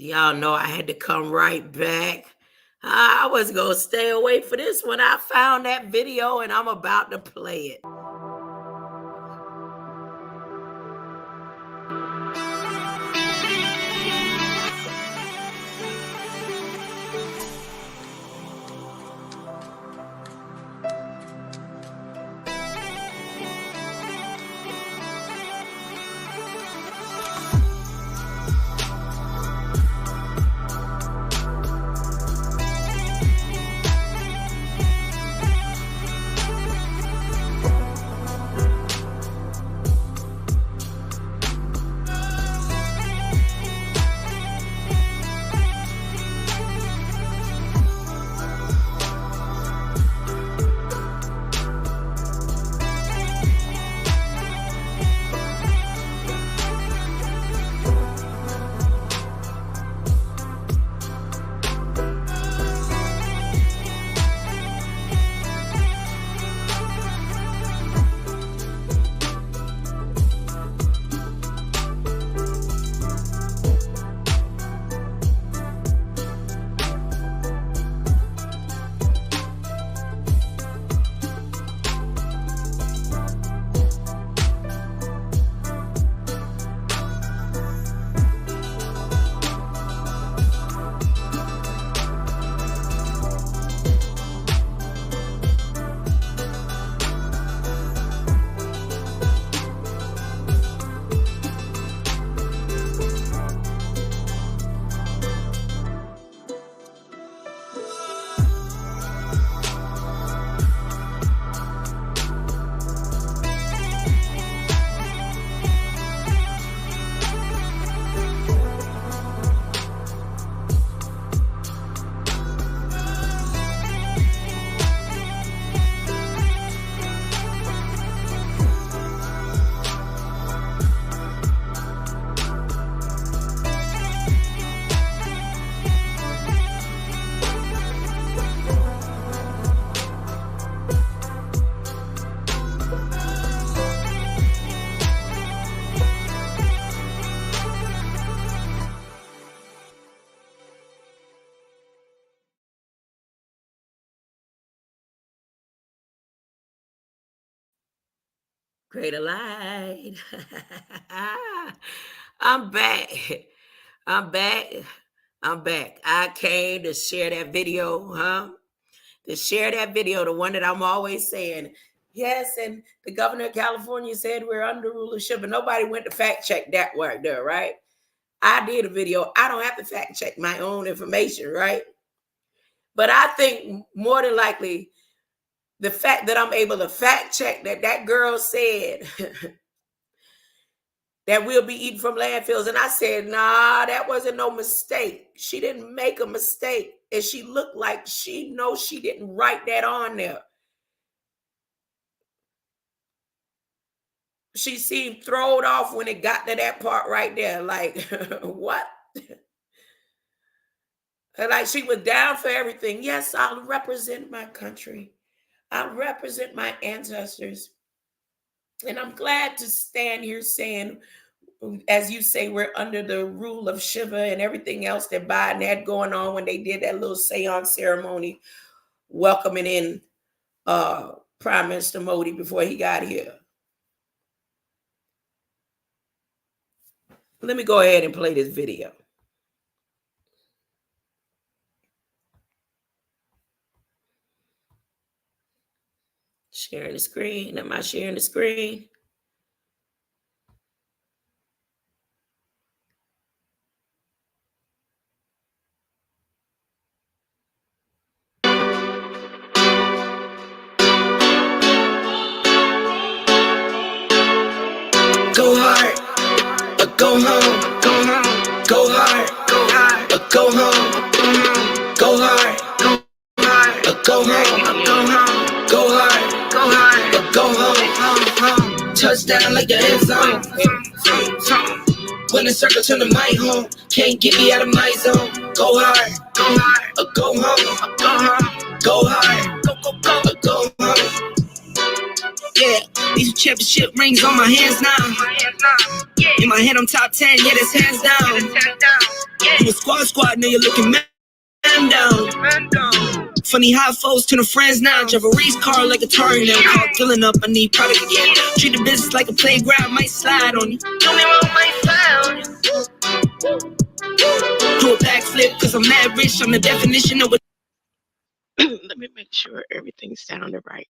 Y'all know I had to come right back. I was going to stay away for this when I found that video, and I'm about to play it. Greater light. I'm back. I'm back. I'm back. I came to share that video, to share that video, the one that I'm always saying. Yes, and the governor of California said we're under rulership, but nobody went to fact check that right there, right? I did a video. I don't have to fact check my own information, right? But I think more than likely, the fact that I'm able to fact check that girl said that we'll be eating from landfills. And I said, nah, that wasn't no mistake. She didn't make a mistake. And she looked like she knows she didn't write that on there. She seemed thrown off when it got to that part right there. Like, what? Like she was down for everything. Yes, I'll represent my country. I represent my ancestors. And I'm glad to stand here saying, as you say, we're under the rule of Shiva and everything else that Biden had going on when they did that little seance ceremony welcoming in Prime Minister Modi before he got here. Let me go ahead and play this video. Sharing the screen. Am I sharing the screen? Go hard, or go home, go home, go hard, or go home, go hard, or go home, go hard. Go home, touchdown like your end zone. When the circle turn to my home, can't get me out of my zone. Go hard, or go home, go hard, or go home. Yeah, these championship rings on my hands now. In my head, I'm top 10, yeah, that's hands down. You a squad, now you're looking man down. Funny how foes turn to friends now. Drive a race car like a Atari now. Car filling up, I need product again. Treat the business like a playground, might slide on you. Do a backflip, cause I'm mad rich, I'm the definition of a... Let me make sure everything sounded right.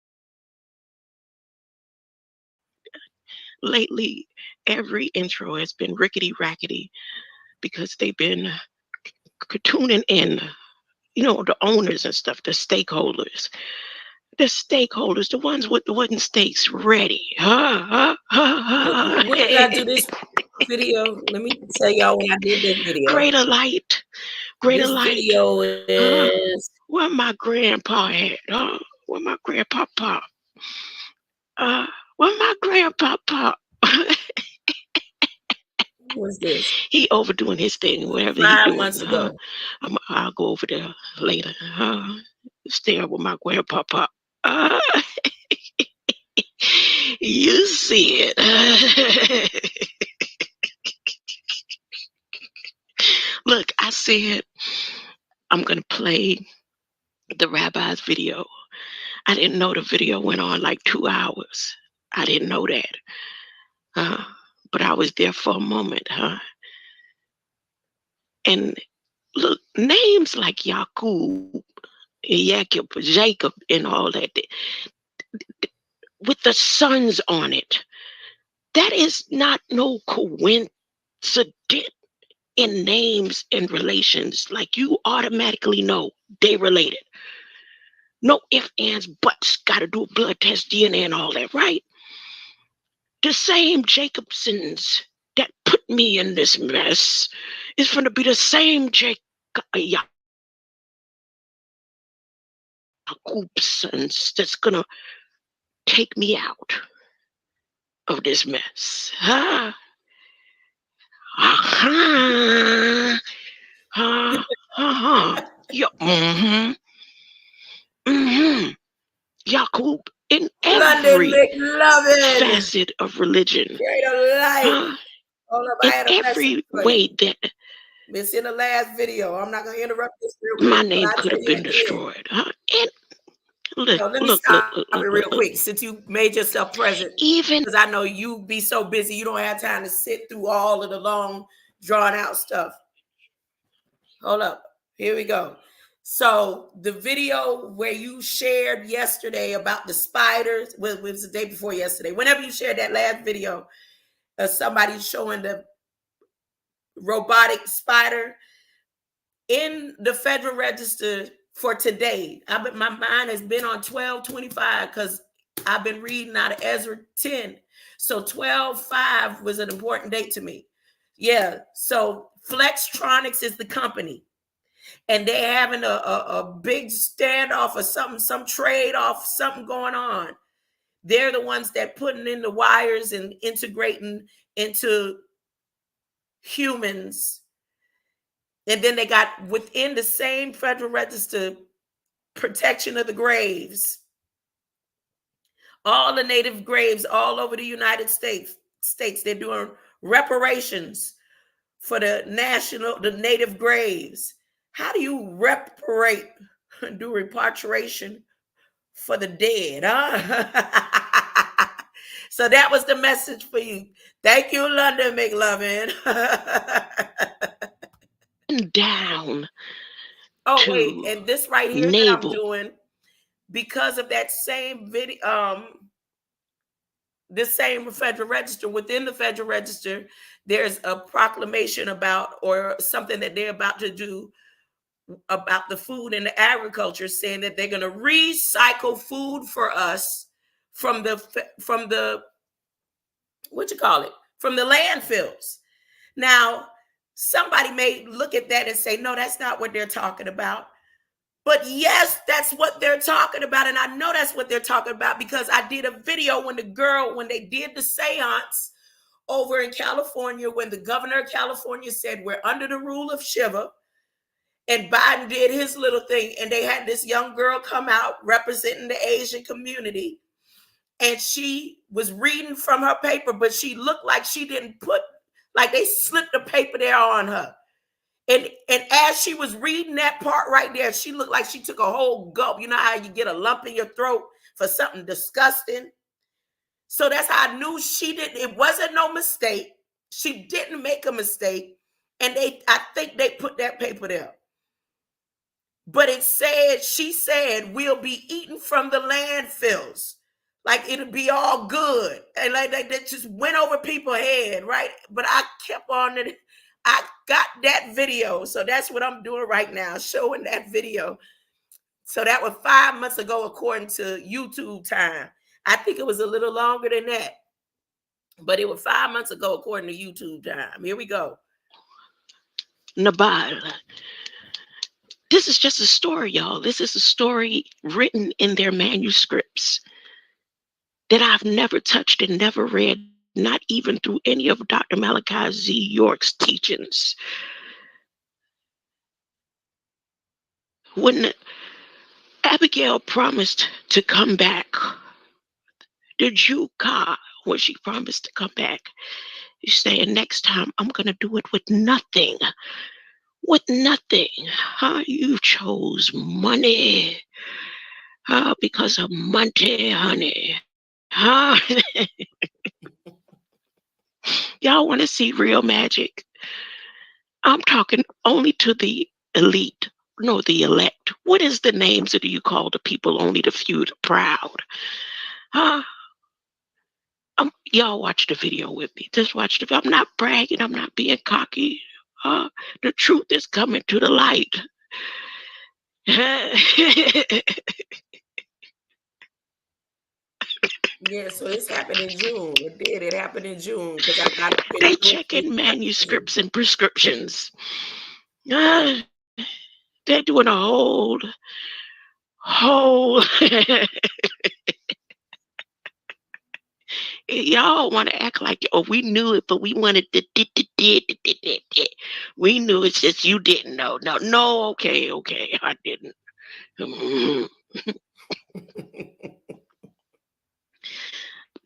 Lately, every intro has been rickety-rackety because they've been tuning in, you know, the owners and stuff, the stakeholders, the ones with the wooden stakes ready. When did I do this video? Let me tell y'all when I did this video. Greater light. This video is... Where my grandpa at? Where my grandpa pop? Where my grandpa pop? What's this? He overdoing his thing, whatever 5 months ago. I'll go over there later. Stay with my grandpa pop. You see it. Look, I said I'm gonna play the rabbi's video. I didn't know the video went on like 2 hours. I didn't know that. But I was there for a moment, And look, names like Yaqub, Jacob, and all that, with the sons on it, that is not no coincidence in names and relations. Like, you automatically know they related. No ifs, ands, buts, gotta do a blood test, DNA and all that, right? The same Jacobsons that put me in this mess is going to be the same Jacobsons that's going to take me out of this mess. Yaqub, in every facet of religion, in every way that it's in the last video. I'm not going to interrupt this real quick. My name could have been destroyed. And let me stop it real quick, since you made yourself present. Even because I know you be so busy, you don't have time to sit through all of the long, drawn out stuff. Hold up. Here we go. So the video where you shared yesterday about the spiders, well, it was the day before yesterday. Whenever you shared that last video of somebody showing the robotic spider in the Federal Register for today, my mind has been on 12/25 because I've been reading out of Ezra 10. So 12/5 was an important date to me. Yeah. So Flextronics is the company. And they're having a big standoff or something, some trade-off, something going on. They're the ones that putting in the wires and integrating into humans. And then they got within the same Federal Register protection of the graves. All the native graves all over the United States. They're doing reparations for the native graves. How do you do repatriation for the dead? So that was the message for you. Thank you, London McLovin. Down. Oh, wait. And this right here that I'm doing, because of that same video, the same Federal Register, within the Federal Register, there's a proclamation about, or something that they're about to do about the food and the agriculture, saying that they're going to recycle food for us from the from the landfills. Now, somebody may look at that and say, no, that's not what they're talking about. But yes, that's what they're talking about. And I know that's what they're talking about because I did a video when they did the seance over in California, when the governor of California said we're under the rule of Shiva. And Biden did his little thing, and they had this young girl come out representing the Asian community, and she was reading from her paper, but she looked like she didn't put Like they slipped the paper there on her. And as she was reading that part right there, she looked like she took a whole gulp. You know how you get a lump in your throat for something disgusting? So that's how I knew she didn't, it wasn't no mistake. She didn't make a mistake. And I think they put that paper there. But it said, she said, we'll be eating from the landfills. Like it'll be all good. And like that just went over people's head, right? But I kept on it. I got that video. So that's what I'm doing right now, showing that video. So that was 5 months ago, according to YouTube time. I think it was a little longer than that. But it was 5 months ago, according to YouTube time. Here we go. Nabal. This is just a story, y'all. This is a story written in their manuscripts that I've never touched and never read, not even through any of Dr. Malachi Z. York's teachings. When Abigail promised to come back, the Jew Ka, when she promised to come back, she's saying, next time I'm going to do it with nothing. With nothing. You chose money. Because of money, honey. Y'all want to see real magic? I'm talking only to the elite, no, the elect. What is the names that you call the people? Only the few, the proud. Y'all watch the video with me. Just watch the video. I'm not bragging. I'm not being cocky. The truth is coming to the light. Yeah, so this happened in June. It did. It happened in June because I got it. They checking manuscripts and prescriptions. They're doing a whole. Y'all want to act like, oh, we knew it, but we wanted to. We knew it's just you didn't know. No, okay, I didn't.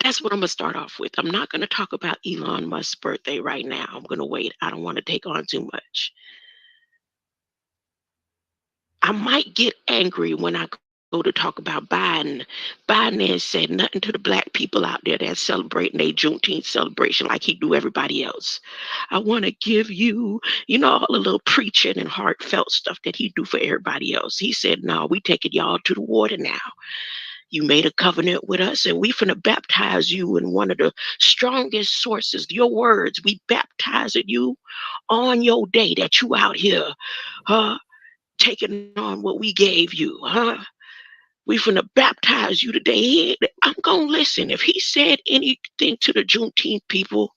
That's what I'm going to start off with. I'm not going to talk about Elon Musk's birthday right now. I'm going to wait. I don't want to take on too much. I might get angry when I go to talk about Biden. Biden has said nothing to the black people out there that's celebrating their Juneteenth celebration like he do everybody else. I want to give you, all the little preaching and heartfelt stuff that he do for everybody else. He said, no, we taking y'all to the water now. You made a covenant with us, and we finna baptize you in one of the strongest sources, your words. We baptizing you on your day that you out here, taking on what we gave you, We finna baptize you today. I'm gonna listen. If he said anything to the Juneteenth people,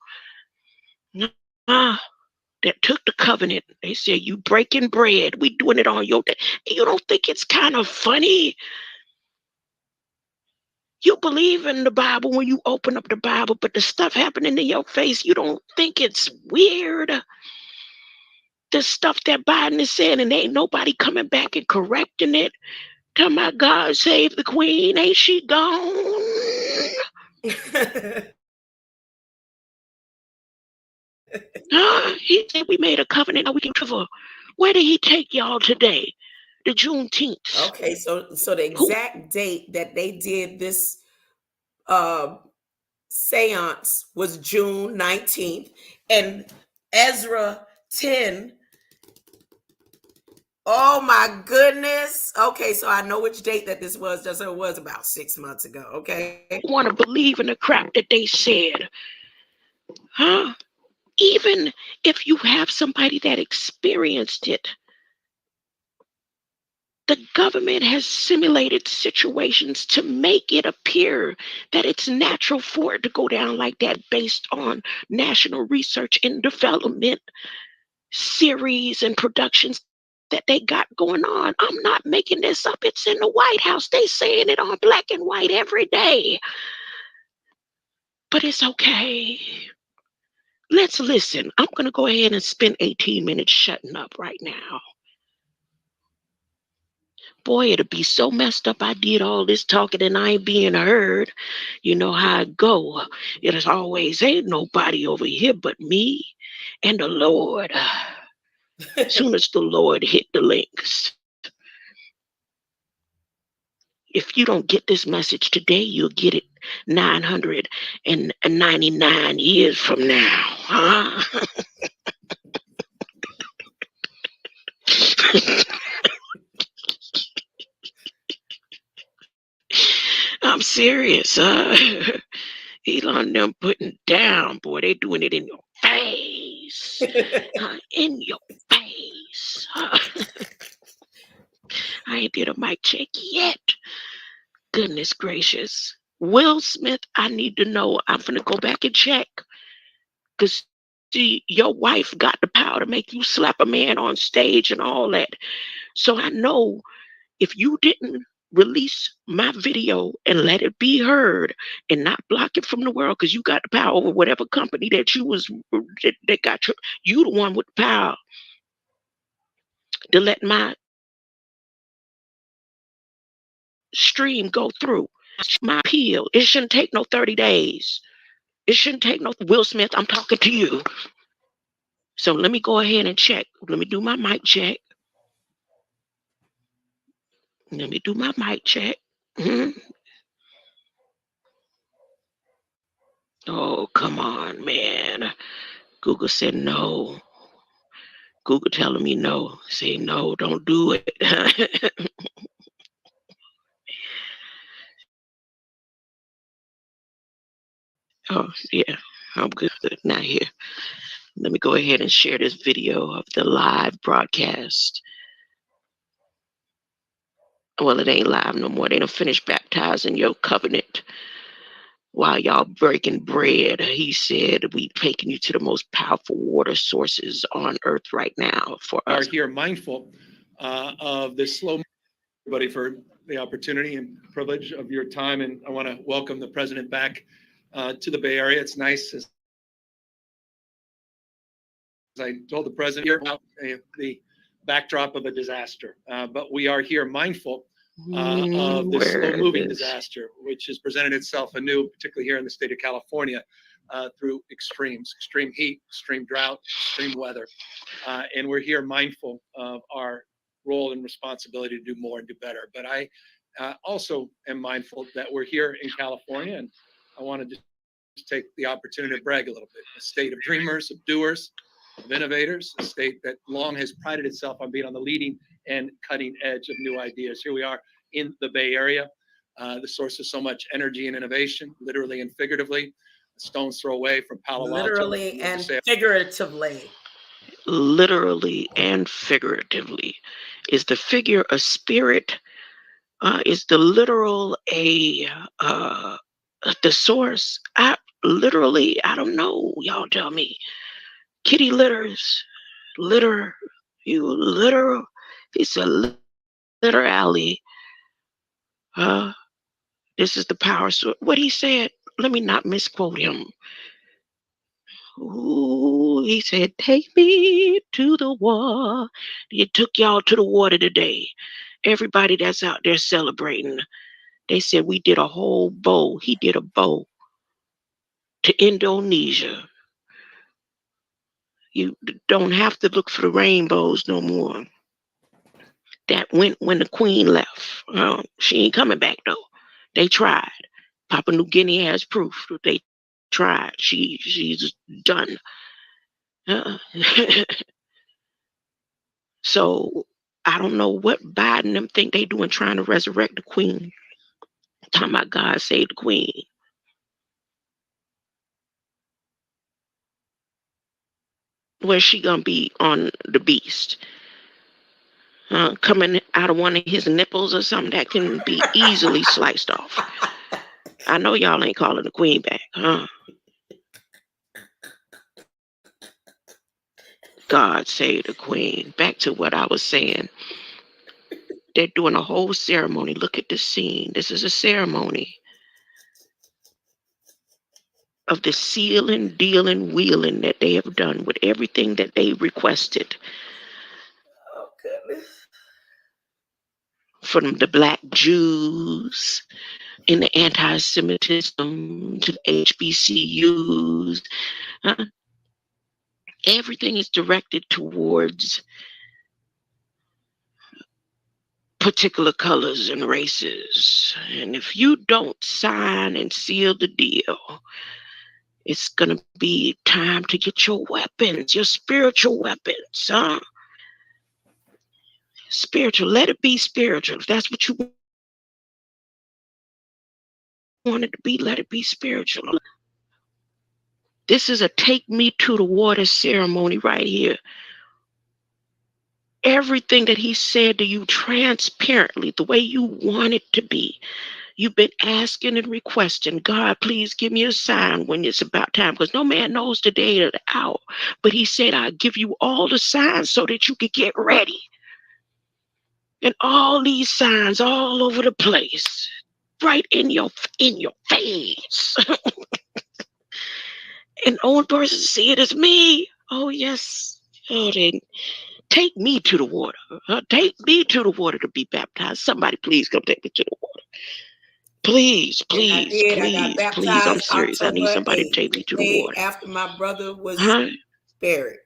that took the covenant, they said, you breaking bread. We doing it on your day. You don't think it's kind of funny? You believe in the Bible when you open up the Bible, but the stuff happening in your face, you don't think it's weird? The stuff that Biden is saying, and ain't nobody coming back and correcting it. Tell my God, save the queen. Ain't she gone? He said we made a covenant. Now we can cover. Where did he take y'all today? The Juneteenth. Okay, so the exact date that they did this seance was June 19th, and Ezra 10. Oh my goodness. Okay, so I know which date that this was. Just it was about 6 months ago. Okay. Want to believe in the crap that they said. Even if you have somebody that experienced it, the government has simulated situations to make it appear that it's natural for it to go down like that based on national research and development series and productions that they got going on. I'm not making this up. It's in the White House. They saying it on black and white every day. But it's okay. Let's listen. I'm going to go ahead and spend 18 minutes shutting up right now. Boy, it'll be so messed up. I did all this talking and I ain't being heard. You know how it go. It is always ain't nobody over here but me and the Lord. Soon as the Lord hit the links. If you don't get this message today, you'll get it 999 years from now. Huh? I'm serious. Elon them putting down, boy. They doing it in your face. In your face. I ain't did a mic check yet. Goodness gracious. Will Smith, I need to know. I'm finna go back and check. Because, see, your wife got the power to make you slap a man on stage and all that. So I know if you didn't release my video and let it be heard and not block it from the world, because you got the power over whatever company that you was that got you the one with the power to let my stream go through. My appeal. It shouldn't take no 30 days. It shouldn't take no Will Smith. I'm talking to you. So let me go ahead and check. Let me do my mic check. Let me do my mic check. Oh, come on, man. Google said no. Google telling me no. Say no, don't do it. Oh, yeah, I'm good. Not here. Let me go ahead and share this video of the live broadcast. Well, it ain't live no more. They done finished baptizing your covenant while y'all breaking bread. He said, we taking you to the most powerful water sources on earth right now for us. Are here mindful of this slow, everybody, for the opportunity and privilege of your time. And I want to welcome the president back to the Bay Area. It's nice, as I told the president here, about the backdrop of a disaster. But we are here mindful of this slow-moving disaster, which has presented itself anew, particularly here in the state of California, through extreme heat, extreme drought, extreme weather. And we're here mindful of our role and responsibility to do more and do better. But I also am mindful that we're here in California, and I want to just take the opportunity to brag a little bit. A state of dreamers, of doers, of innovators, a state that long has prided itself on being on the leading and cutting edge of new ideas. Here we are in the Bay Area, the source of so much energy and innovation, literally and figuratively. A stone's throw away from Palo Alto. Literally and figuratively. Literally and figuratively. Is the figure a spirit? Is the literal the source? I don't know. Y'all tell me. Kitty litters, litter, you litter. He said, litter alley. This is the power source. What he said, let me not misquote him. Ooh, he said, take me to the war. He took y'all to the water today. Everybody that's out there celebrating, they said we did a whole bow. He did a bow to Indonesia. You don't have to look for the rainbows no more. That went when the queen left. She ain't coming back though. They tried. Papua New Guinea has proof that they tried. She's done. So I don't know what Biden them think they doing trying to resurrect the queen. Talking about God save the queen. Where's she gonna be on the beast? Coming out of one of his nipples or something that can be easily sliced off. I know y'all ain't calling the queen back, huh? God save the queen. Back to what I was saying. They're doing a whole ceremony. Look at the scene. This is a ceremony of the sealing, dealing, wheeling that they have done with everything that they requested. Oh, goodness. from the Black Jews in the anti-Semitism to the HBCUs. Everything is directed towards particular colors and races. And if you don't sign and seal the deal, it's going to be time to get your weapons, your spiritual weapons. Spiritual. Let it be spiritual. If that's what you want it to be, let it be spiritual. This is a take me to the water ceremony right here. Everything that he said to you transparently, the way you want it to be. You've been asking and requesting, God, please give me a sign when it's about time, because no man knows the day or the hour. But he said, I'll give you all the signs so that you could get ready. And all these signs all over the place, right in your face. And the only person to see it is me. Oh, yes. Oh, then take me to the water. Take me to the water to be baptized. Somebody please come take me to the water. Please, please, please, please. I'm serious. I need somebody to take me to the water. After my brother was buried.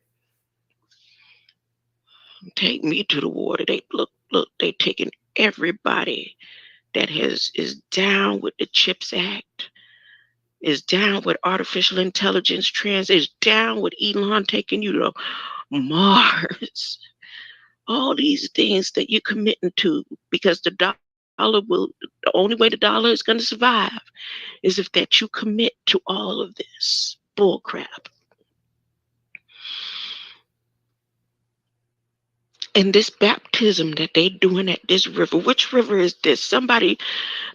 Take me to the water. They look, they taking everybody that is down with the CHIPS Act, is down with artificial intelligence is down with Elon taking you to Mars. All these things that you're committing to, because the only way the dollar is going to survive is if that you commit to all of this bull crap. And this baptism that they doing at this river, which river is this? Somebody,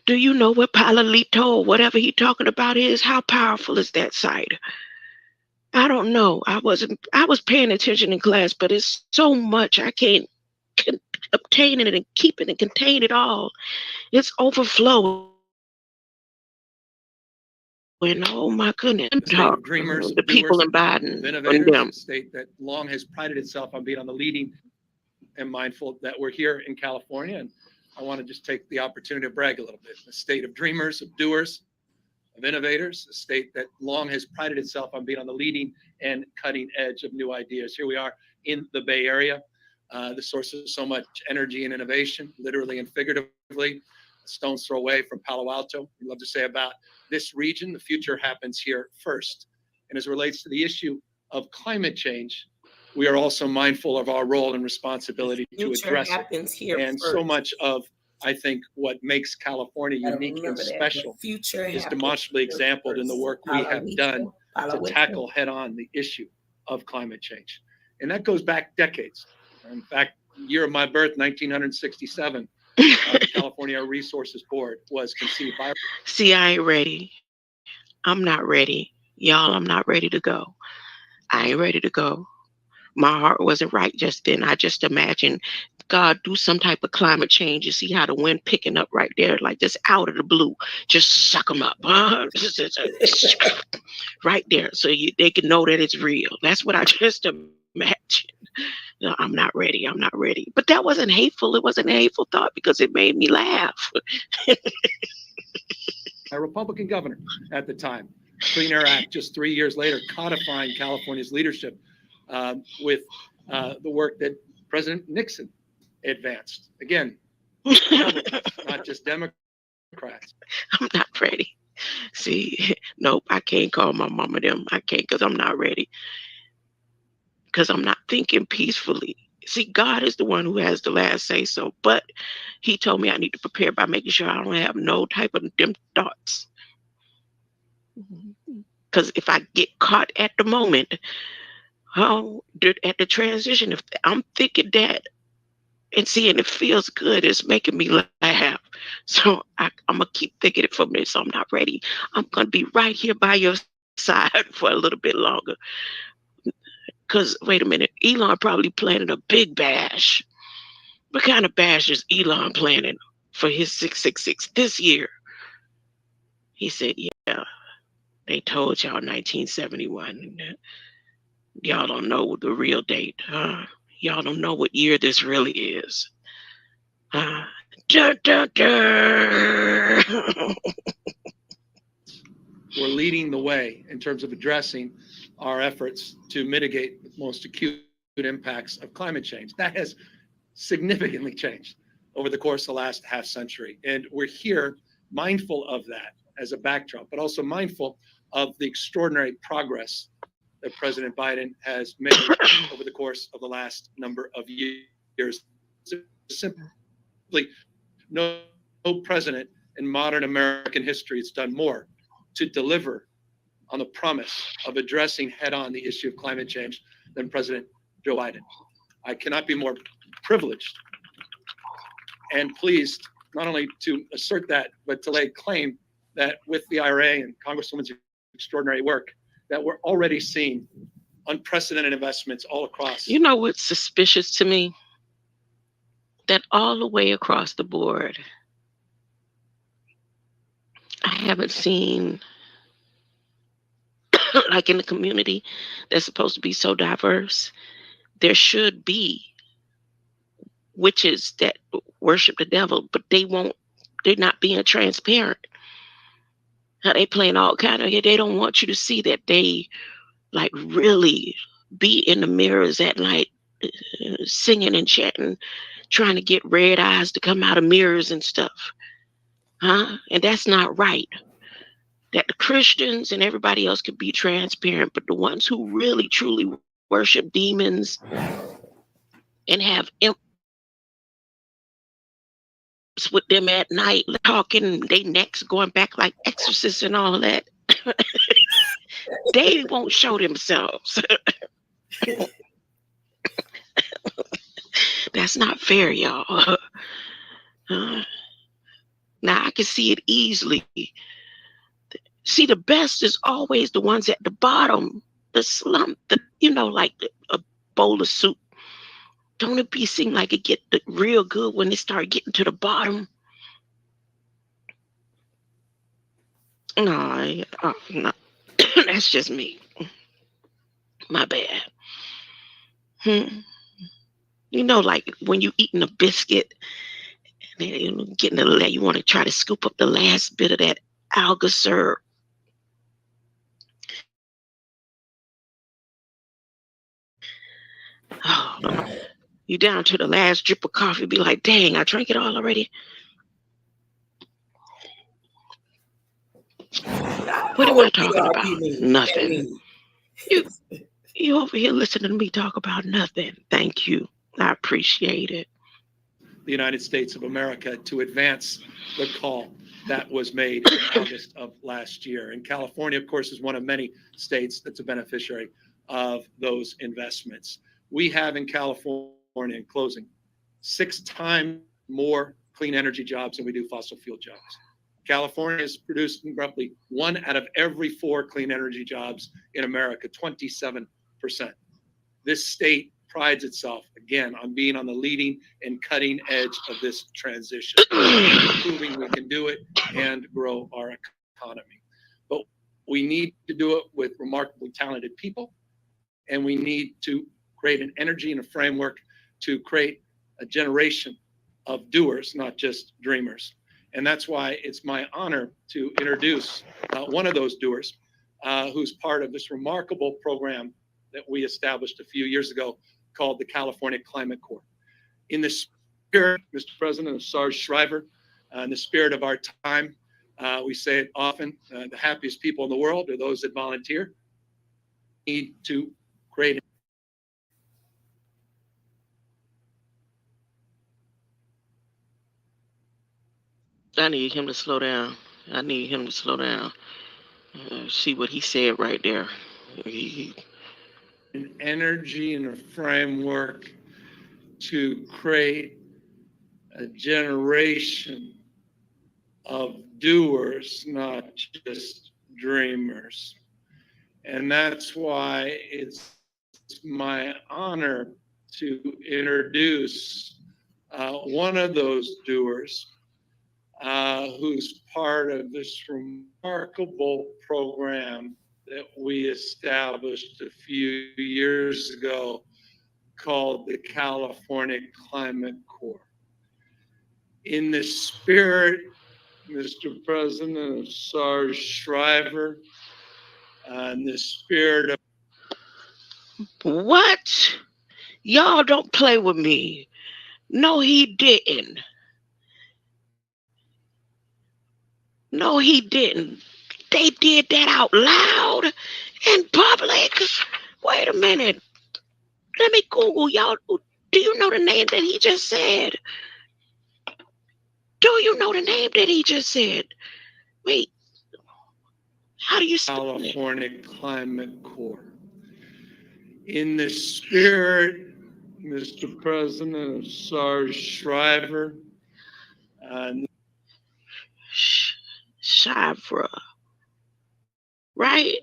do you know what Palalito or whatever he talking about is? How powerful is that site? I don't know. I was paying attention in class, but it's so much I can't obtain it and keep it and contain it all. It's overflowing. Oh my goodness. Dreamers, the people in Biden, innovators, a state that long has prided itself on being on the leading and mindful that we're here in California. And I want to just take the opportunity to brag a little bit. A state of dreamers, of doers, of innovators, a state that long has prided itself on being on the leading and cutting edge of new ideas. Here we are in the Bay Area, the source of so much energy and innovation, literally and figuratively, a stone's throw away from Palo Alto. We love to say about this region, the future happens here first. And as it relates to the issue of climate change, we are also mindful of our role and responsibility to address it. And so much of, I think, what makes California unique and special is demonstrably exampled in the work we have done to tackle head-on the issue of climate change. And that goes back decades. In fact, year of my birth, 1967, the California Resources Board was conceived by... See, I ain't ready. I'm not ready. Y'all, I'm not ready to go. I ain't ready to go. My heart wasn't right just then. I just imagined God do some type of climate change. You see how the wind picking up right there, like just out of the blue, just suck them up, right there, so they can know that it's real. That's what I just imagined. No, I'm not ready. I'm not ready. But that wasn't hateful. It wasn't a hateful thought because it made me laugh. A Republican governor at the time. Clean Air Act just 3 years later, codifying California's leadership with the work that President Nixon advanced. Again, not just Democrats. I'm not ready. See, nope, I can't call my mama them. I can't, because I'm not ready. Because I'm not thinking peacefully. See, God is the one who has the last say so, but he told me I need to prepare by making sure I don't have no type of dim thoughts. Because if I get caught at the moment, at the transition, if I'm thinking that and seeing it feels good, it's making me laugh. So I'm going to keep thinking it for me. So I'm not ready. I'm going to be right here by your side for a little bit longer. Because, wait a minute, Elon probably planning a big bash. What kind of bash is Elon planning for his 666 this year? He said, yeah, they told y'all 1971. Y'all don't know the real date, huh? Y'all don't know what year this really is. Dun, dun, dun. We're leading the way in terms of addressing our efforts to mitigate the most acute impacts of climate change. That has significantly changed over the course of the last half century. And we're here mindful of that as a backdrop, but also mindful of the extraordinary progress that President Biden has made over the course of the last number of years. Simply no president in modern American history has done more to deliver on the promise of addressing head-on the issue of climate change than President Joe Biden. I cannot be more privileged and pleased not only to assert that, but to lay claim that with the IRA and Congresswoman's extraordinary work, that we're already seeing unprecedented investments all across. You know what's suspicious to me? That all the way across the board, I haven't seen, like in the community that's supposed to be so diverse, there should be witches that worship the devil, but they're not being transparent. How they playing all kind of, they don't want you to see that they like really be in the mirrors at night, singing and chanting, trying to get red eyes to come out of mirrors and stuff. And that's not right. That the Christians and everybody else could be transparent, but the ones who really truly worship demons and have imps with them at night talking, they necks going back like exorcists and all that, they won't show themselves. That's not fair, y'all. Now I can see it easily. See, the best is always the ones at the bottom, the slump, like a bowl of soup. Don't it seem like it get real good when they start getting to the bottom? No, that's just me. My bad. Like when you eating a biscuit, and you want to try to scoop up the last bit of that alga syrup. Oh, you down to the last drip of coffee, be like, dang, I drank it all already. What am I talking about? Nothing. You over here listening to me talk about nothing. Thank you. I appreciate it. The United States of America to advance the call that was made in August of last year. And California, of course, is one of many states that's a beneficiary of those investments. We have in California, in closing, 6 times more clean energy jobs than we do fossil fuel jobs. California is producing roughly 1 out of every 4 clean energy jobs in America, 27%. This state prides itself, again, on being on the leading and cutting edge of this transition, proving we can do it and grow our economy. But we need to do it with remarkably talented people, and we need to create an energy and a framework to create a generation of doers, not just dreamers. And that's why it's my honor to introduce one of those doers who's part of this remarkable program that we established a few years ago called the California Climate Corps. In the spirit, Mr. President, of Sarge Shriver, in the spirit of our time, we say it often, the happiest people in the world are those that volunteer. We need to create I need him to slow down. See what he said right there. An energy and a framework to create a generation of doers, not just dreamers. And that's why it's my honor to introduce one of those doers who's part of this remarkable program that we established a few years ago called the California Climate Corps. In the spirit, Mr. President, of Sarge Shriver, in the spirit of... What? Y'all don't play with me. No, he didn't. No, he didn't. They did that out loud in public. Wait a minute. Let me Google y'all. Do you know the name that he just said? Do you know the name that he just said? Wait. How do you spell it? California Climate Corps. In the spirit, Mr. President, of Sarge Shriver, Shriver, right?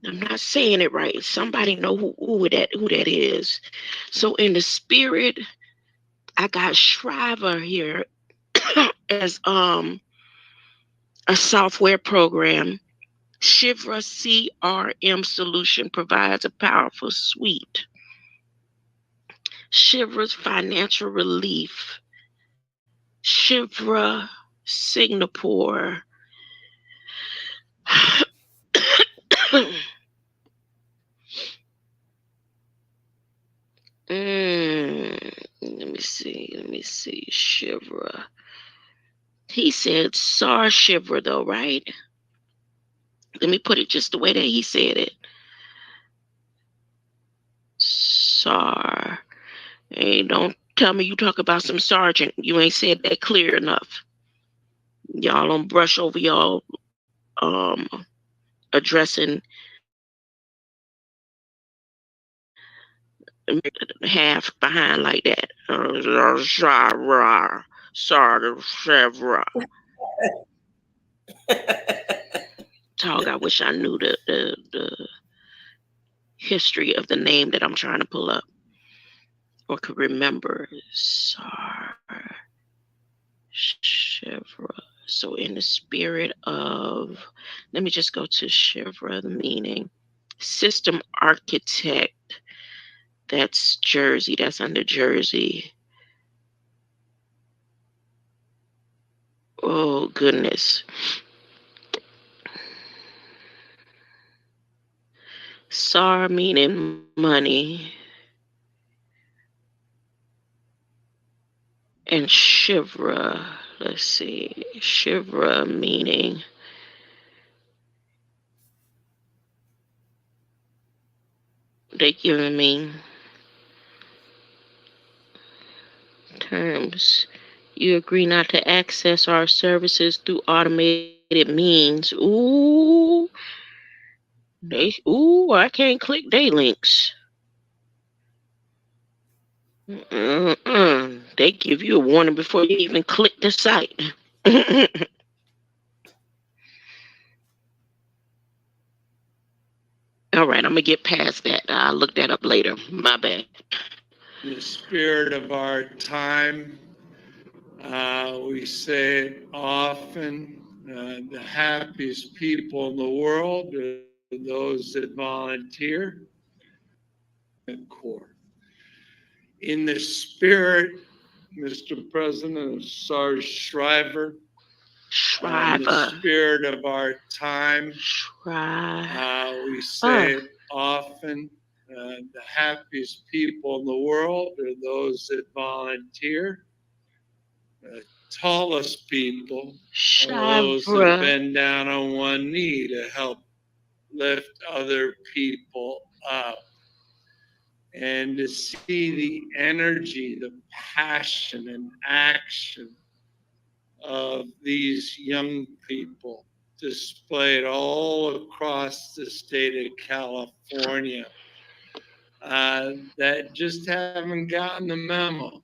I'm not saying it right. Somebody know who that is. So in the spirit, I got Shriver here as a software program. Shivra CRM solution provides a powerful suite. Shivra's financial relief. Shivra Singapore. Let me see. Shivra. He said SAR Shivra though, right? Let me put it just the way that he said it. SAR. Hey, don't tell me you talk about some sergeant. You ain't said that clear enough. Y'all don't brush over y'all addressing half behind like that. Dog, I wish I knew the history of the name that I'm trying to pull up or could remember. Shivra. So in the spirit of, let me just go to Shivra, the meaning. System architect. That's Jersey. That's under Jersey. Oh, goodness. SAR meaning money. And Shivra, let's see. Shivra meaning they giving me terms. You agree not to access our services through automated means. Ooh. I can't click they links. They give you a warning before you even click the site. All right, I'm going to get past that. I'll look that up later. My bad. In the spirit of our time, we say it often, the happiest people in the world are those that volunteer. Corps. In the spirit, Mr. President, of Sarge Shriver, in the spirit of our time, we say it often, the happiest people in the world are those that volunteer. The tallest people are those that bend down on one knee to help lift other people up. And to see the energy, the passion and action of these young people displayed all across the state of California that just haven't gotten the memo.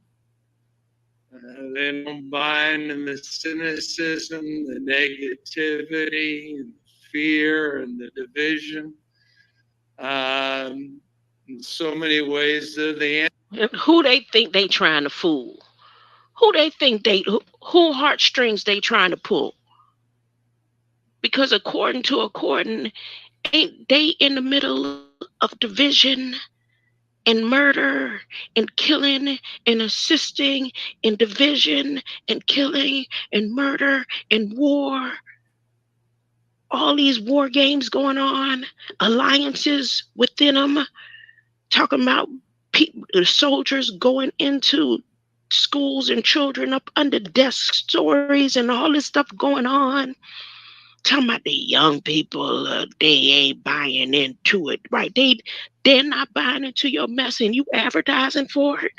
They don't buy into the cynicism, the negativity, and fear, and the division. In so many ways, they're the end. And who they think they trying to fool? Who they think who heartstrings they trying to pull? Because according, ain't they in the middle of division and murder and killing and assisting and division and killing and murder and war. All these war games going on, alliances within them, talking about people, the soldiers going into schools and children up under desk stories and all this stuff going on. Talking about the young people, they ain't buying into it, right? They're not buying into your mess, and you advertising for it,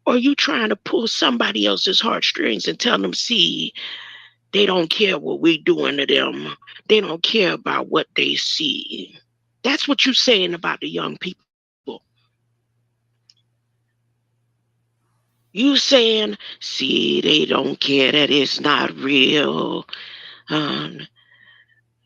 or you trying to pull somebody else's heartstrings and tell them, see, they don't care what we doing to them. They don't care about what they see. That's what you're saying about the young people. You saying, see, they don't care that it's not real. Um,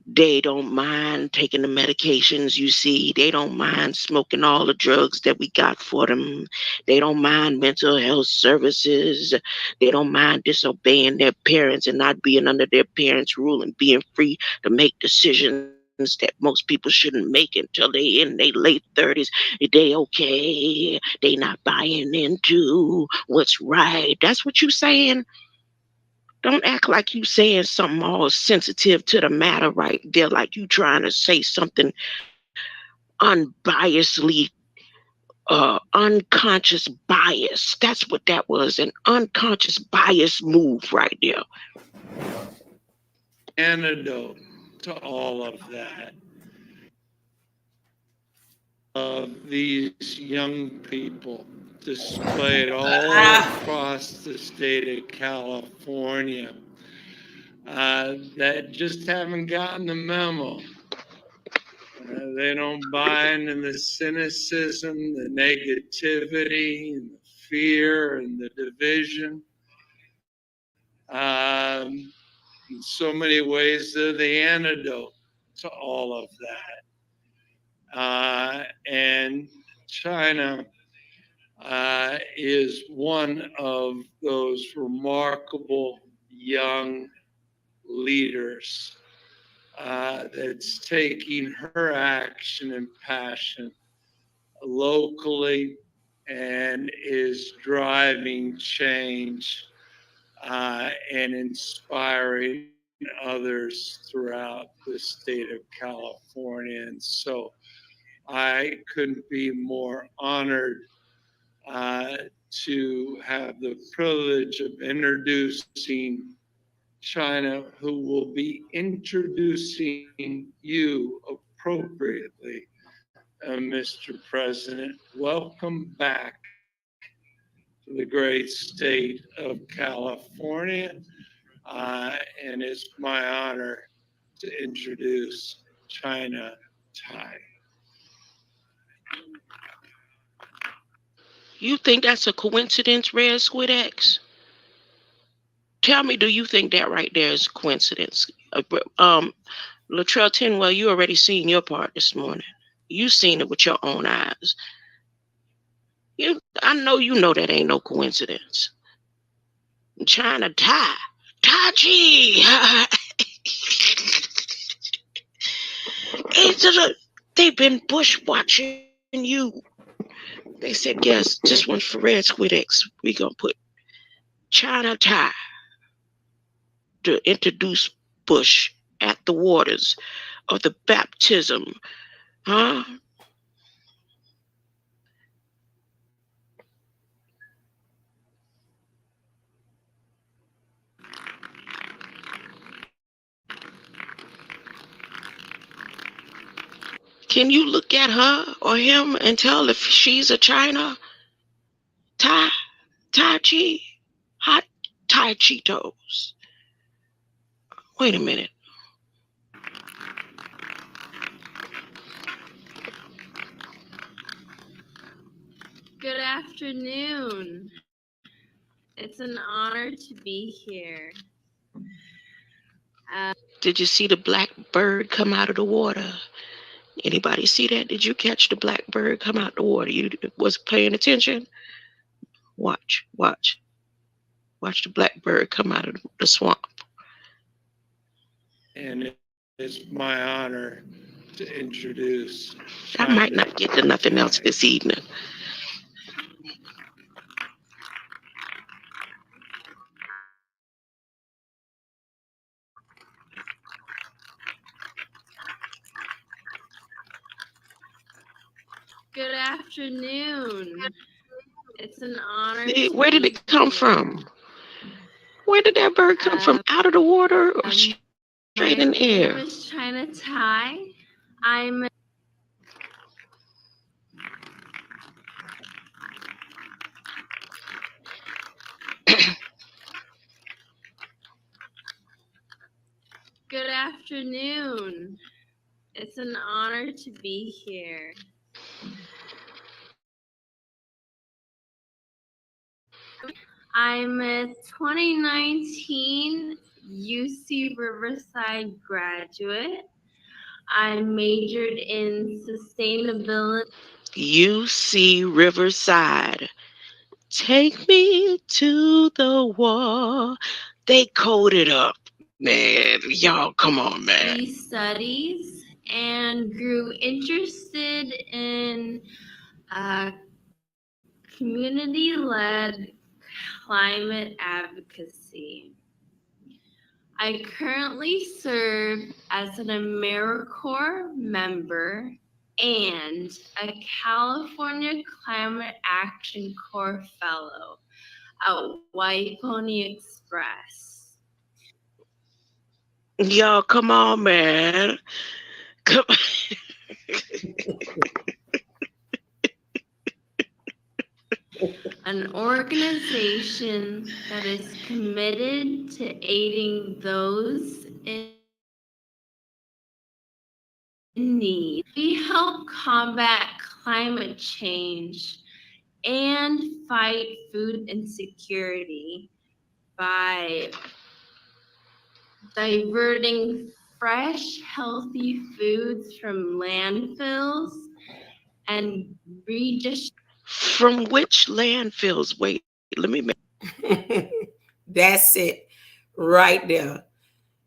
they don't mind taking the medications, you see. They don't mind smoking all the drugs that we got for them. They don't mind mental health services. They don't mind disobeying their parents and not being under their parents' rule and being free to make decisions that most people shouldn't make until they in their late 30s. They okay. They not buying into what's right. That's what you saying. Don't act like you saying something all sensitive to the matter right there, like you trying to say something unbiasedly, unconscious bias. That's what that was, an unconscious bias move right there. Antidote to all of that. These young people displayed all across the state of California that just haven't gotten the memo. They don't buy into the cynicism, the negativity, and the fear, and the division. In so many ways, they're the antidote to all of that. And China is one of those remarkable young leaders that's taking her action and passion locally and is driving change and inspiring others throughout the state of California. And so I couldn't be more honored to have the privilege of introducing China, who will be introducing you appropriately, Mr. President. Welcome back to the great state of California. And it's my honor to introduce China Tai. You think that's a coincidence, Red Squid X? Tell me, do you think that right there is a coincidence? Latrell Tinwell, you already seen your part this morning. You seen it with your own eyes. I know you know that ain't no coincidence. China Tai. Tai Chi. They've been bush watching you. They said, yes, just one for Red Squid X. We gonna put China Tai to introduce Bush at the waters of the baptism. Huh? Can you look at her or him and tell if she's a China Tai Chi? Hot Thai Cheetos. Wait a minute. Good afternoon. It's an honor to be here. Did you see the black bird come out of the water? Anybody see that? Did you catch the black bird come out the water? You was paying attention? Watch the black bird come out of the swamp. And it's my honor to introduce. I might not get to nothing else this evening. Good afternoon. It's an honor. Where did it come from? Where did that bird come from? Out of the water or straight in the air? My name is China Tai. I'm Good afternoon. It's an honor to be here. I'm a 2019 UC Riverside graduate. I majored in sustainability. UC Riverside. Take me to the wall. They coded up. Man, y'all, come on, man. Studies and grew interested in community-led climate advocacy. I currently serve as an AmeriCorps member and a California Climate Action Corps Fellow at White Pony Express. Y'all, come on, man. Come An organization that is committed to aiding those in need. We help combat climate change and fight food insecurity by diverting fresh, healthy foods from landfills and From which landfills? Wait, let me make. That's it right there.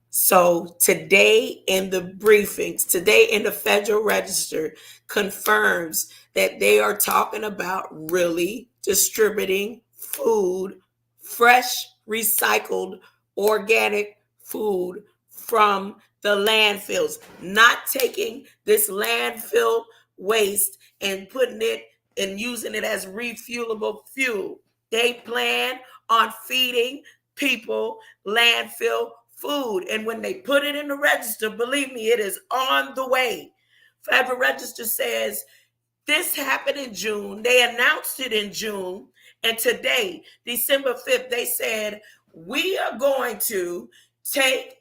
So today in the briefings, today in the Federal Register confirms that they are talking about really distributing food, fresh, recycled, organic food from the landfills, not taking this landfill waste and putting it and using it as refuelable fuel. They plan on feeding people landfill food. And when they put it in the register, believe me, it is on the way. Federal Register says this happened in June. They announced it in June. And today, December 5th, they said, we are going to take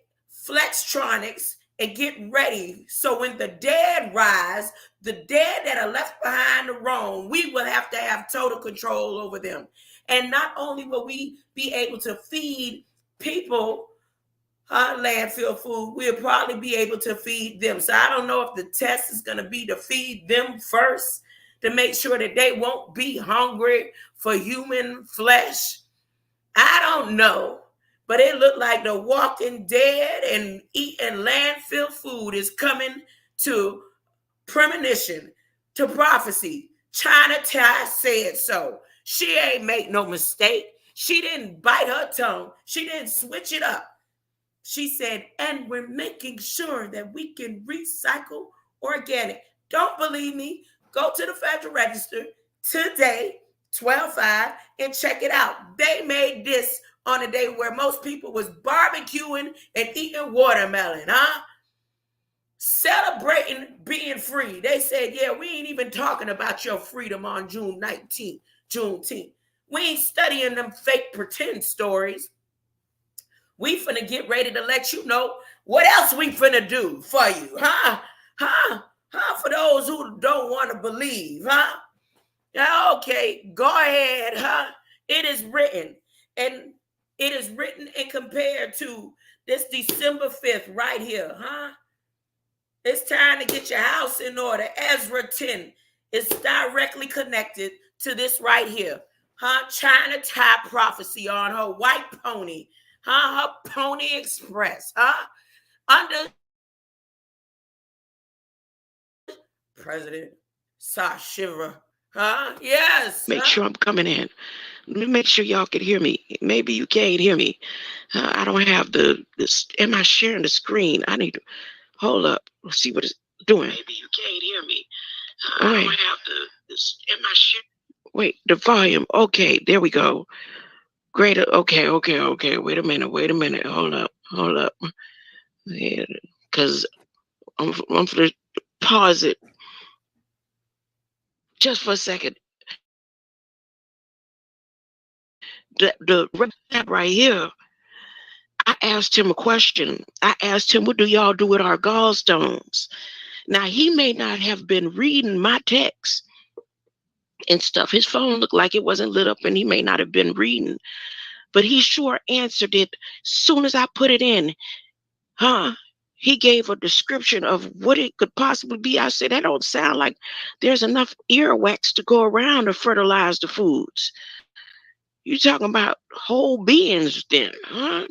Flextronics and get ready. So when the dead rise, the dead that are left behind to roam, we will have to have total control over them. And not only will we be able to feed people landfill food, we'll probably be able to feed them. So I don't know if the test is going to be to feed them first to make sure that they won't be hungry for human flesh. I don't know. But it looked like the walking dead and eating landfill food is coming to premonition, to prophecy. China Tai said so. She ain't make no mistake. She didn't bite her tongue. She didn't switch it up. She said, and we're making sure that we can recycle organic. Don't believe me? Go to the Federal Register today, 12/5, and check it out. They made this on a day where most people was barbecuing and eating watermelon, huh? Celebrating being free. They said, yeah, we ain't even talking about your freedom on June 19th, Juneteenth. We ain't studying them fake pretend stories. We finna get ready to let you know what else we finna do for you, huh? For those who don't want to believe, huh? Yeah, okay, go ahead, huh? It is written, and it is written and compared to this December 5th right here, huh? It's time to get your house in order. Ezra 10 is directly connected to this right here, huh? China Tai prophecy on her white pony, huh? Her Pony Express, huh? Under President. Sa Shiva. Huh? Yes. Make sure I'm coming in. Let me make sure y'all can hear me. Maybe you can't hear me. I don't have this. Am I sharing the screen? I need to hold up. Let's see what it's doing. Maybe you can't hear me. I don't have this. Am I sharing? Wait, the volume. Okay, there we go. Greater. Okay. Wait a minute. Hold up. Because I'm going to pause it just for a second. The right here, I asked him a question. I asked him, what do y'all do with our gallstones? Now, he may not have been reading my text and stuff. His phone looked like it wasn't lit up, and he may not have been reading, but he sure answered it soon as I put it in. He gave a description of what it could possibly be. I said, that don't sound like there's enough earwax to go around to fertilize the foods. You talking about whole beings then, huh?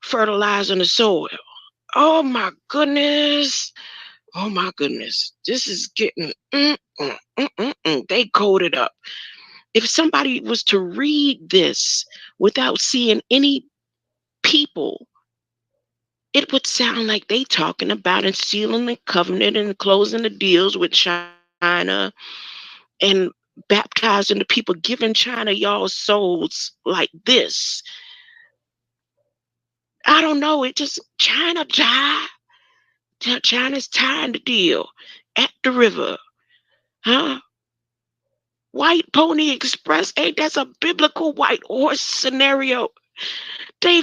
Fertilizing the soil. Oh my goodness. This is getting, they coded up. If somebody was to read this without seeing any people, it would sound like they talking about and sealing the covenant and closing the deals with China and baptizing the people, giving China y'all souls like this. I don't know. It just China's tying the deal at the river, huh? White Pony Express, ain't that's a biblical white horse scenario? They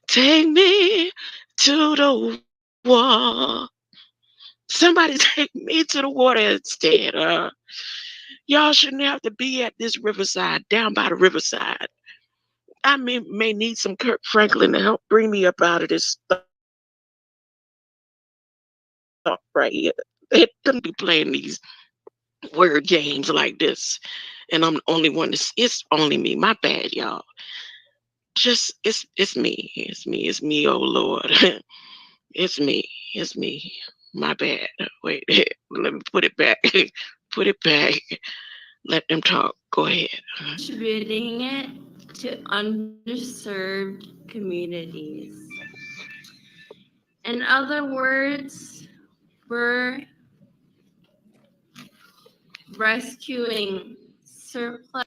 take me to the wall. Somebody take me to the water instead. Y'all shouldn't have to be at this riverside, down by the riverside. I may need some Kirk Franklin to help bring me up out of this stuff right here. They shouldn't be playing these word games like this. And I'm the only one. It's only me. My bad, y'all. Just it's me. It's me, oh Lord. It's me. My bad. Wait, let me put it back. Put it back. Let them talk. Go ahead. Distributing it to underserved communities. In other words, we're rescuing surplus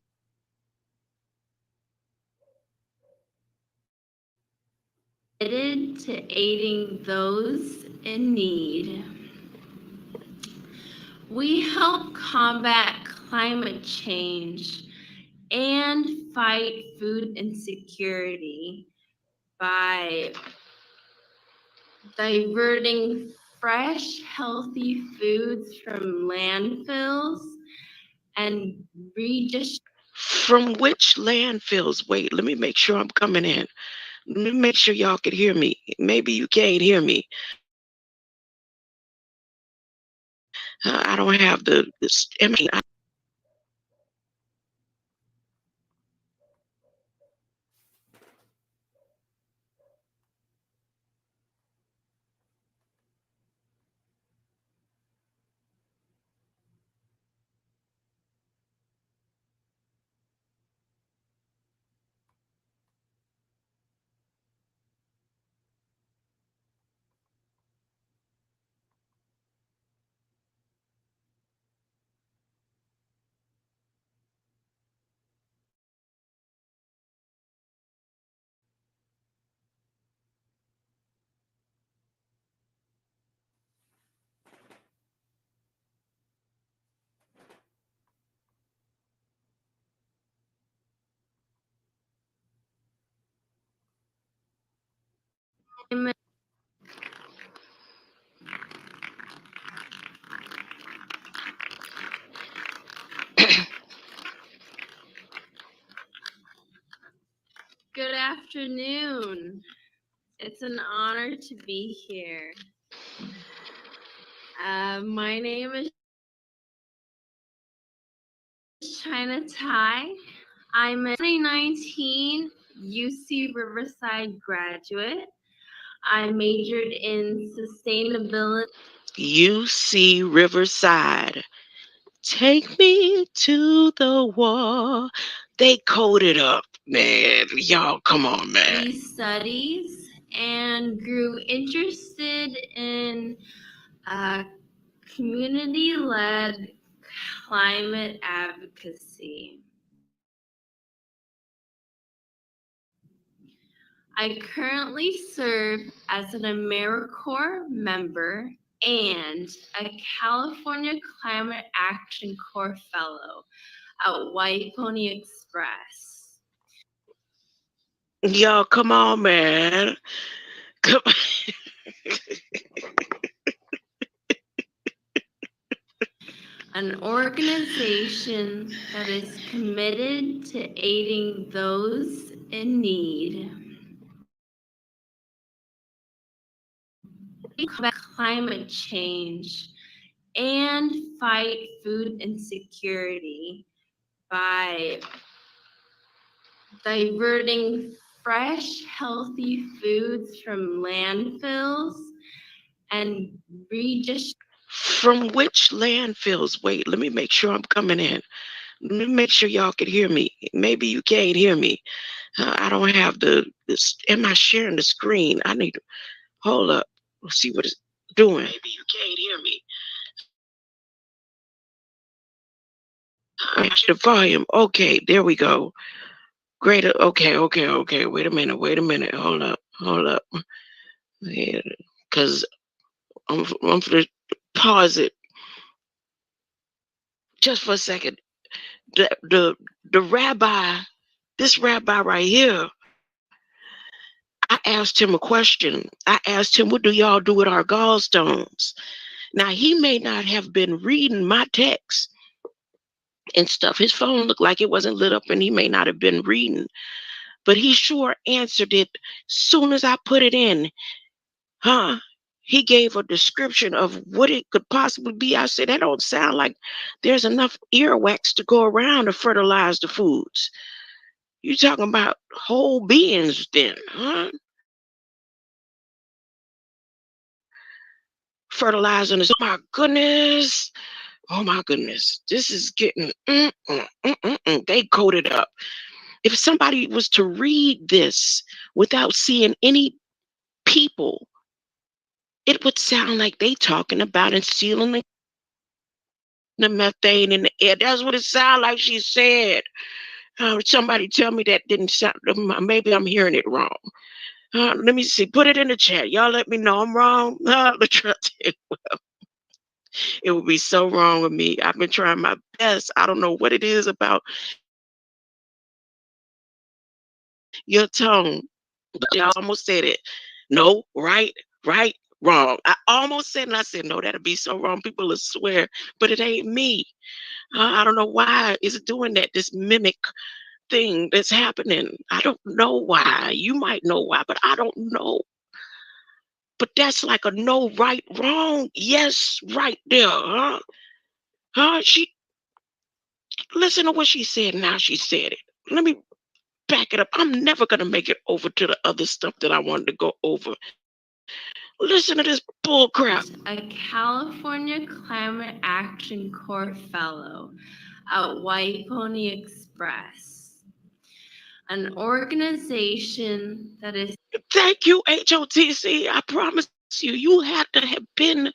to aiding those in need. We help combat climate change and fight food insecurity by diverting fresh, healthy foods from landfills and redistributing. From which landfills? Wait, let me make sure I'm coming in. Let me make sure y'all can hear me. Maybe you can't hear me. I don't have this. Good afternoon. It's an honor to be here. My name is China Tai. I'm a 2019 UC Riverside graduate. I majored in sustainability. UC Riverside. Take me to the wall. They coded up, man. Y'all, come on, man. Studies and grew interested in community-led climate advocacy. I currently serve as an AmeriCorps member and a California Climate Action Corps Fellow at White Pony Express. Y'all, come on, man. Come An organization that is committed to aiding those in need. Combat climate change and fight food insecurity by diverting fresh, healthy foods from landfills and From which landfills? Wait, let me make sure I'm coming in. Let me make sure y'all can hear me. Maybe you can't hear me. I don't have this. Am I sharing the screen? I need to hold up. Let's see what it's doing. Maybe you can't hear me. The volume. Okay, there we go. Greater. Okay. Wait a minute. Hold up. Because I'm going to pause it just for a second. The rabbi, this rabbi right here, I asked him a question. I asked him, what do y'all do with our gallstones? Now, he may not have been reading my text and stuff. His phone looked like it wasn't lit up and he may not have been reading, but he sure answered it soon as I put it in. He gave a description of what it could possibly be. I said, that don't sound like there's enough earwax to go around to fertilize the foods. You talking about whole beings then, huh? Fertilizing this. Oh my goodness. This is getting, they coded up. If somebody was to read this without seeing any people, it would sound like they talking about and sealing the methane in the air. That's what it sounded like she said. Somebody tell me that didn't sound, maybe I'm hearing it wrong. Let me see. Put it in the chat. Y'all let me know I'm wrong. It would be so wrong with me. I've been trying my best. I don't know what it is about your tone. But I almost said it. No, right, wrong. I almost said it and I said, no, that'll be so wrong. People will swear, but it ain't me. I don't know why it's doing that, this mimic thing that's happening. I don't know why. You might know why, but I don't know. But that's like a no, right, wrong. Yes, right there, huh? She, listen to what she said. Now she said it. Let me back it up. I'm never going to make it over to the other stuff that I wanted to go over. Listen to this bull crap. A California Climate Action Corps Fellow at White Pony Express, an organization that is... Thank you, HOTC. I promise you, you had to have been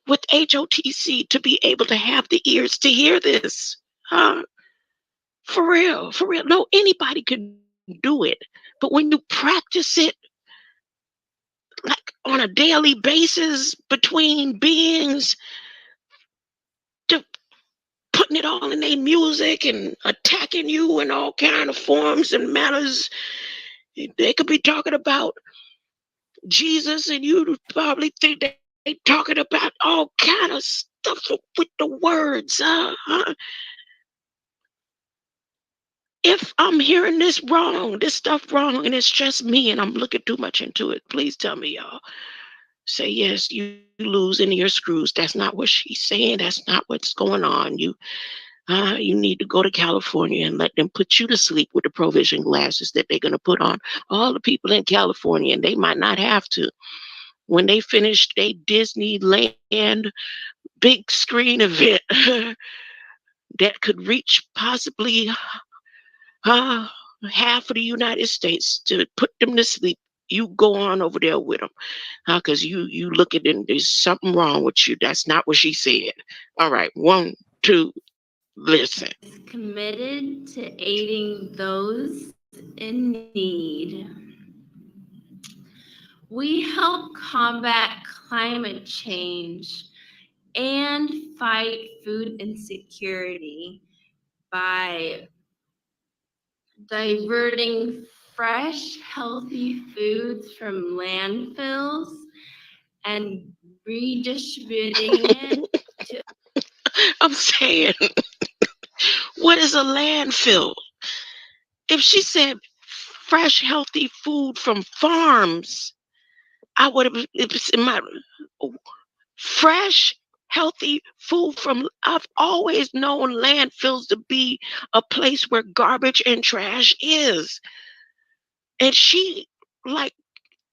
with HOTC to be able to have the ears to hear this. For real. No, anybody can do it. But when you practice it, like on a daily basis between beings, to putting it all in their music and attacking you in all kind of forms and manners, they could be talking about Jesus and you probably think that they talking about all kind of stuff with the words. If I'm hearing this wrong, this stuff wrong, and it's just me and I'm looking too much into it, please tell me, y'all. Say, yes, you lose any of your screws. That's not what she's saying. That's not what's going on. You need to go to California and let them put you to sleep with the provision glasses that they're going to put on all the people in California, and they might not have to. When they finish their Disneyland big screen event that could reach possibly half of the United States to put them to sleep, you go on over there with them, because you look at it and there's something wrong with you. That's not what she said. All right, 1, 2, listen. Committed to aiding those in need. We help combat climate change and fight food insecurity by diverting fresh, healthy foods from landfills and redistributing it to. I'm saying, what is a landfill? If she said fresh, healthy food from farms, I would have, it's in my fresh, healthy food from, I've always known landfills to be a place where garbage and trash is. And she like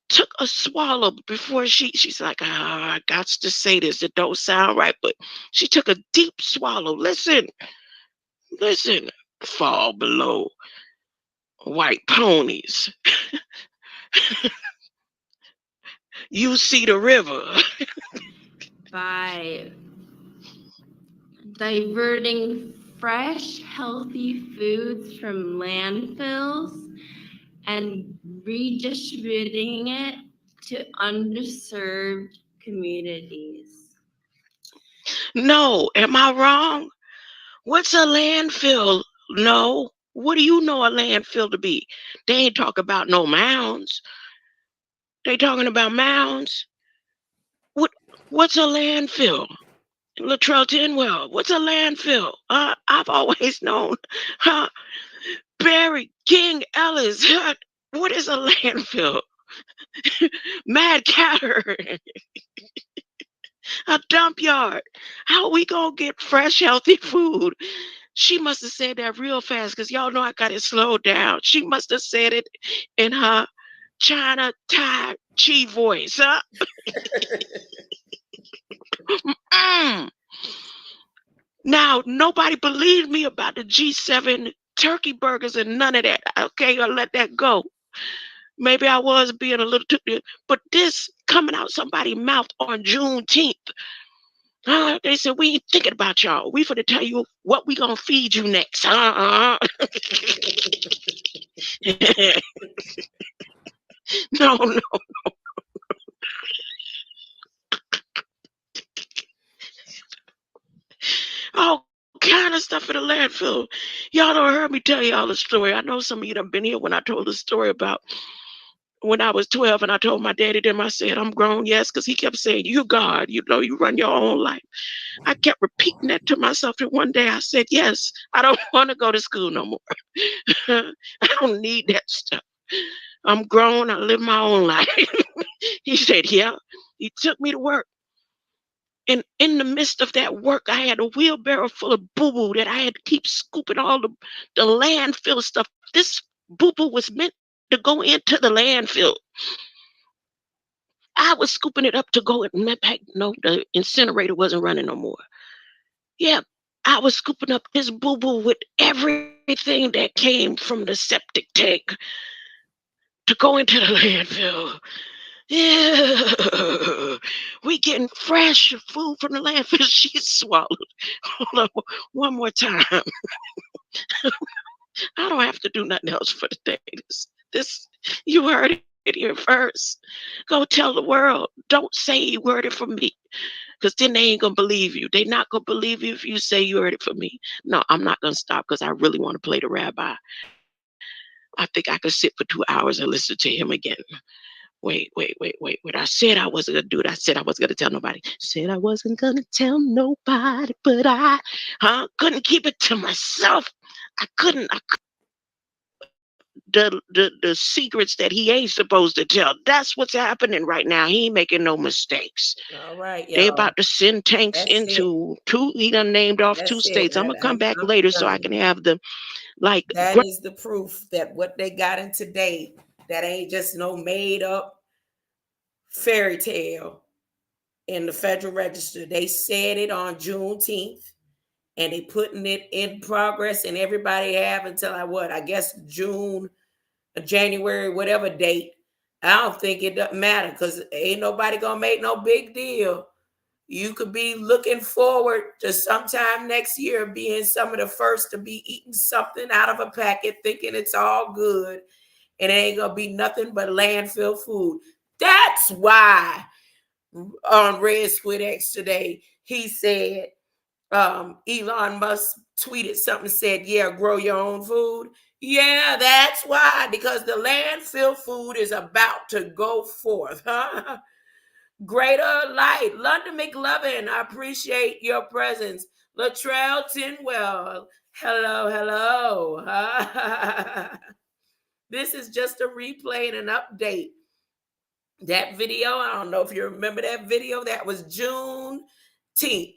took a swallow before she's like, I got to say this. It don't sound right, but she took a deep swallow. Listen, fall below white ponies. You see the river. By diverting fresh, healthy foods from landfills and redistributing it to underserved communities. No, am I wrong? What's a landfill? No. What do you know a landfill to be? They ain't talking about no mounds. They talking about mounds. What's a landfill? Latrell Tinwell, what's a landfill? I've always known. Barry King Ellis, what is a landfill? Mad Catter, a dump yard. How are we gonna get fresh, healthy food? She must have said that real fast, because y'all know I got it slowed down. She must have said it in her China Tai Chi voice, huh? Now, nobody believed me about the G7 turkey burgers and none of that. Okay, I'll let that go. Maybe I was being a little too, but this coming out somebody's mouth on Juneteenth. They said, we ain't thinking about y'all. We finna tell you what we gonna feed you next. No. All kind of stuff in the landfill. Y'all don't heard me tell y'all the story. I know some of you done been here when I told the story about when I was 12 and I told my daddy them, I said, I'm grown, yes, because he kept saying, you God, you know, you run your own life. I kept repeating that to myself, and one day I said, yes, I don't want to go to school no more. I don't need that stuff. I'm grown, I live my own life. He said, yeah. He took me to work. And in the midst of that work, I had a wheelbarrow full of boo-boo that I had to keep scooping all the landfill stuff. This boo-boo was meant to go into the landfill. I was scooping it up to go in. No, the incinerator wasn't running no more. Yeah, I was scooping up this boo-boo with everything that came from the septic tank to go into the landfill. Yeah, we getting fresh food from the landfill. She swallowed. Hold on, one more time. I don't have to do nothing else for the day. This, you heard it here first. Go tell the world. Don't say you heard it from me, because then they ain't gonna believe you. They not gonna believe you if you say you heard it from me. No, I'm not gonna stop, because I really want to play the rabbi. I think I could sit for 2 hours and listen to him again. Wait. I said I wasn't gonna do it. I said I wasn't gonna tell nobody. Said I wasn't gonna tell nobody, but I couldn't keep it to myself. I couldn't. the secrets that he ain't supposed to tell. That's what's happening right now. He ain't making no mistakes. All right, They y'all. about to send tanks That's it. into two. He done named off two That's it. states. I'm gonna come back I'm later so I done. can have them like. That is the proof that what they got in today, that ain't just no made up fairy tale in the Federal Register. They said it on Juneteenth, and they putting it in progress, and everybody have until I guess June, January, whatever date. I don't think it doesn't matter because ain't nobody gonna make no big deal. You could be looking forward to sometime next year being some of the first to be eating something out of a packet, thinking it's all good, and it ain't gonna be nothing but landfill food. That's why on Red Squid X today, he said, Elon Musk tweeted something, said, yeah, grow your own food. Yeah, that's why, because the landfill food is about to go forth. Huh? Greater light. London McLovin, I appreciate your presence. Latrell Tinwell, hello. This is just a replay and an update. That video, I don't know if you remember that video, that was Juneteenth.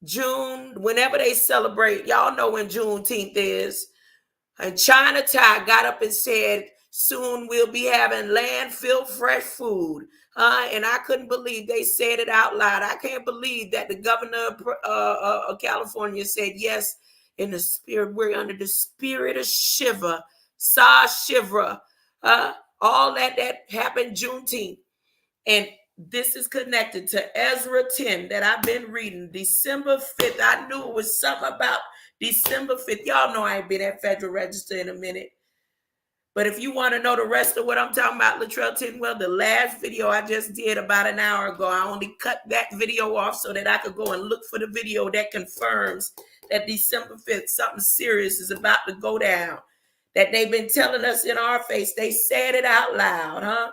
June, whenever they celebrate, y'all know when Juneteenth is. And China Thai got up and said, soon we'll be having landfill fresh food. And I couldn't believe they said it out loud. I can't believe that the governor of California said, yes, in the spirit, we're under the spirit of Shiva, Sa Shivra. All that happened Juneteenth. And this is connected to Ezra 10 that I've been reading. December 5th. I knew it was something about December 5th. Y'all know I ain't been at Federal Register in a minute. But if you want to know the rest of what I'm talking about, Latrell Tinwell, the last video I just did about an hour ago, I only cut that video off so that I could go and look for the video that confirms that December 5th, something serious is about to go down. That they've been telling us in our face. They said it out loud, huh?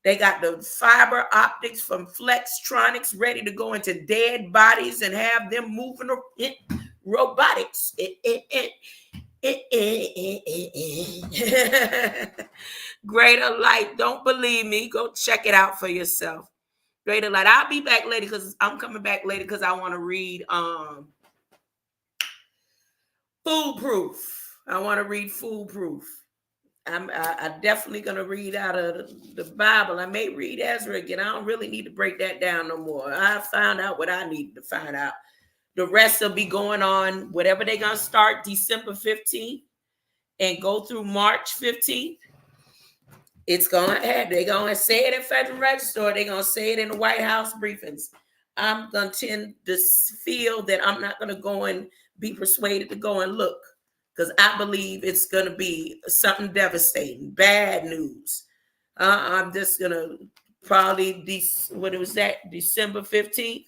They got the fiber optics from Flextronics ready to go into dead bodies and have them moving robotics. Greater light. Don't believe me. Go check it out for yourself. Greater light. I'll be back later because I'm coming back later because I want to read Foolproof. I want to read Foolproof. I'm definitely going to read out of the Bible. I may read Ezra again. I don't really need to break that down no more. I found out what I needed to find out. The rest will be going on, whatever they're going to start December 15th and go through March 15th. It's going to happen. They're going to say it in Federal Register, or they're going to say it in the White House briefings. I'm going to tend to feel that I'm not going to go and be persuaded to go and look. Because I believe it's going to be something devastating, bad news. I'm just going to probably, December 15th?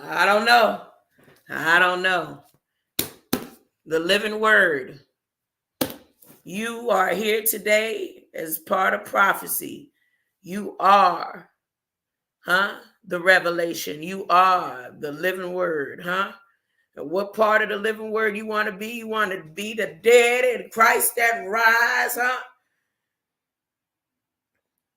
I don't know. The living word. You are here today as part of prophecy. You are, the revelation. You are the living word, What part of the living word you want to be? You want to be the dead in Christ that rise,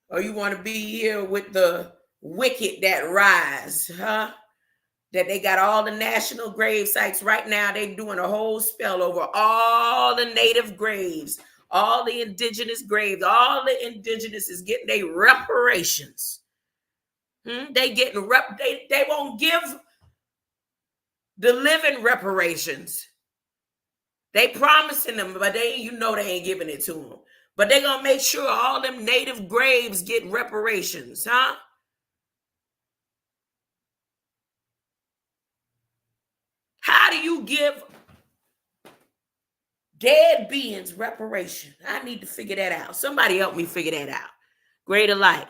Or you want to be here with the wicked that rise, That they got all the national grave sites right now. They're doing a whole spell over all the native graves, all the indigenous graves. All the indigenous is getting their reparations. They getting they won't give the living reparations. They promising them, but they ain't giving it to them. But they gonna make sure all them native graves get reparations, How do you give dead beings reparation? I need to figure that out. Somebody help me figure that out. Greater light.